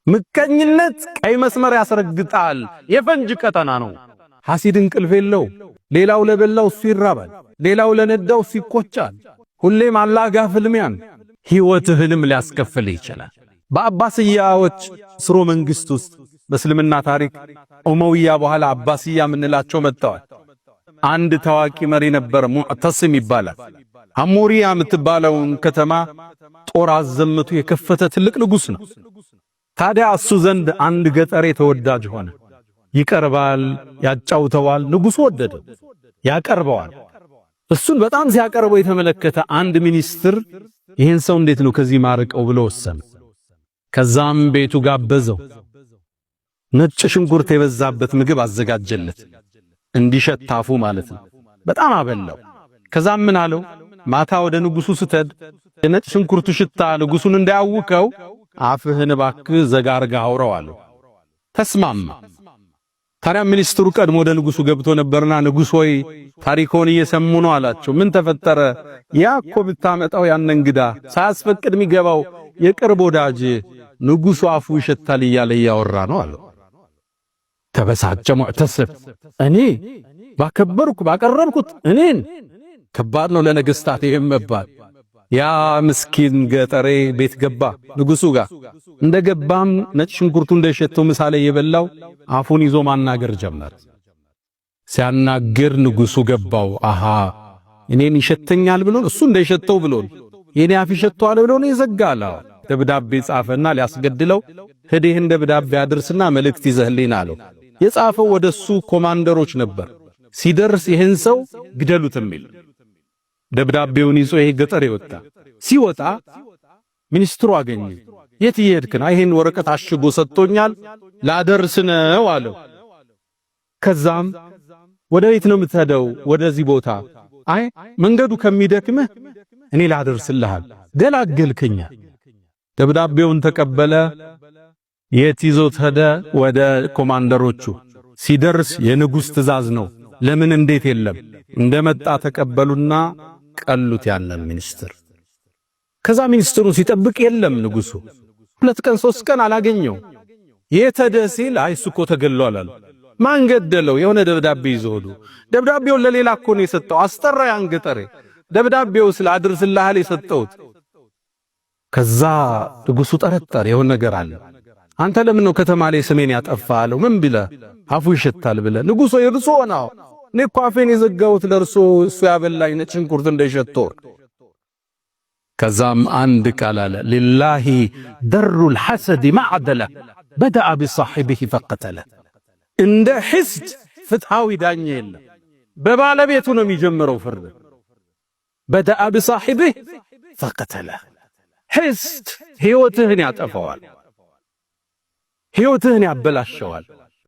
ምቀኝነት ቀይ መስመር ያስረግጣል። የፈንጅ ቀጠና ነው። ሐሲድ እንቅልፍ የለው። ሌላው ለበላው እሱ ይራባል፣ ሌላው ለነዳው እሱ ይቆጫል። ሁሌም አላጋ ፍልሚያን ሕይወትህንም ሊያስከፍል ይችላል። በአባስያዎች ስሮ መንግስት ውስጥ በእስልምና ታሪክ ኡመውያ በኋላ አባስያ ምንላቸው መጥተዋል። አንድ ታዋቂ መሪ ነበር፣ ሙዕተሲም ይባላል። አሞሪያ የምትባለውን ከተማ ጦር አዘምቱ የከፈተ ትልቅ ንጉስ ነው። ታዲያ እሱ ዘንድ አንድ ገጠሬ ተወዳጅ ሆነ። ይቀርባል፣ ያጫውተዋል። ንጉሱ ወደደ፣ ያቀርበዋል። እሱን በጣም ሲያቀርበው የተመለከተ አንድ ሚኒስትር ይህን ሰው እንዴት ነው ከዚህ ማርቀው ብሎ ወሰነ። ከዛም ቤቱ ጋበዘው። ነጭ ሽንኩርት የበዛበት ምግብ አዘጋጀለት፣ እንዲሸታፉ ማለት ነው። በጣም አበላው። ከዛም ምን አለው፣ ማታ ወደ ንጉሱ ስትሄድ የነጭ ሽንኩርቱ ሽታ ንጉሱን እንዳያውከው አፍህን እባክህ ዘጋርጋ አውራው አለው። ተስማማ። ታዲያ ሚኒስትሩ ቀድሞ ወደ ንጉሱ ገብቶ ነበርና ንጉሥ ሆይ ታሪኮን እየሰሙ ነው አላቸው። ምን ተፈጠረ? ያ እኮ ብታመጣው ያን እንግዳ ሳያስፈቅድ የሚገባው የቅርብ ወዳጅ ንጉሱ አፉ ይሸታል እያለ ያወራ ነው አለው። ተበሳጨ ሙዕተሲም። እኔ ባከበርኩ ባቀረብኩት እኔን ከባድ ነው ለነገስታት ይሄም መባል። ያ ምስኪን ገጠሬ ቤት ገባ ንጉሱ ጋር። እንደገባም ነጭ ሽንኩርቱ እንደሸተው ምሳሌ የበላው አፉን ይዞ ማናገር ጀመረ። ሲያናግር ንጉሱ ገባው። አሃ እኔን ይሸተኛል ብሎ እሱ እንደሸተው ብሎ የኔ አፍ ይሸተዋል ብሎ ነው ይዘጋል። ደብዳቤ ጻፈና ሊያስገድለው ሄደህ ደብዳቤ አድርስና መልእክት ይዘህልኝ አለው። የጻፈው ወደሱ ኮማንደሮች ነበር። ሲደርስ ይህን ሰው ግደሉት የሚል ደብዳቤውን ይዞ ይሄ ገጠር ይወጣ። ሲወጣ ሚኒስትሩ አገኘ። የት ይሄድክ ነው? ይሄን ወረቀት አሽጎ ሰጥቶኛል ላደርስ ነው አለው። ከዛም ወደ ቤት ነው የምትሄደው? ወደዚህ ቦታ። አይ መንገዱ ከሚደክምህ እኔ ላደርስልሃል፣ ገላገልከኛ። ደብዳቤውን ተቀበለ። የት ይዞት ሄደ? ወደ ኮማንደሮቹ። ሲደርስ የንጉሥ ትእዛዝ ነው። ለምን እንዴት የለም። እንደመጣ ተቀበሉና ቀሉት ያንን ሚኒስትር። ከዛ ሚኒስትሩን ሲጠብቅ የለም ንጉሱ። 2 ቀን 3 ቀን አላገኘው። የት ሄደ ሲል አይ እሱ እኮ ተገሏል አሉ። ማን ገደለው? የሆነ ደብዳቤ ይዞ ሄዱ። ደብዳቤውን ለሌላ እኮ ነው የሰጠው። አስጠራ ያን ገጠሬ። ደብዳቤው ስለ አድርስልሃል የሰጠውት። ከዛ ንጉሱ ጠረጠረ፣ የሆነ ነገር አለ። አንተ ለምን ነው ከተማ ላይ ስሜን ያጠፋለው? ምን ብለ አፉ ይሸታል ብለ? ንጉሶ ይርሶ ነው እኔ እኮ አፌን የዘጋሁት ለርሶ እሱ ያበላኝ ነጭ ሽንኩርት እንደሸተው። ከዛም አንድ ቃል አለ፣ ሊላሂ ደሩል ሐሰድ ማዕደለ በደአ ቢሳሒቢሂ ፈቀተለ። እንደ ሕስድ ፍትሃዊ ዳኛ የለም፣ በባለቤቱ ነው የሚጀምረው ፍርድ። በደአ ቢሳሒቢሂ ፈቀተለ። ሕስድ ሕይወትህን ያጠፋዋል፣ ሕይወትህን ያበላሸዋል።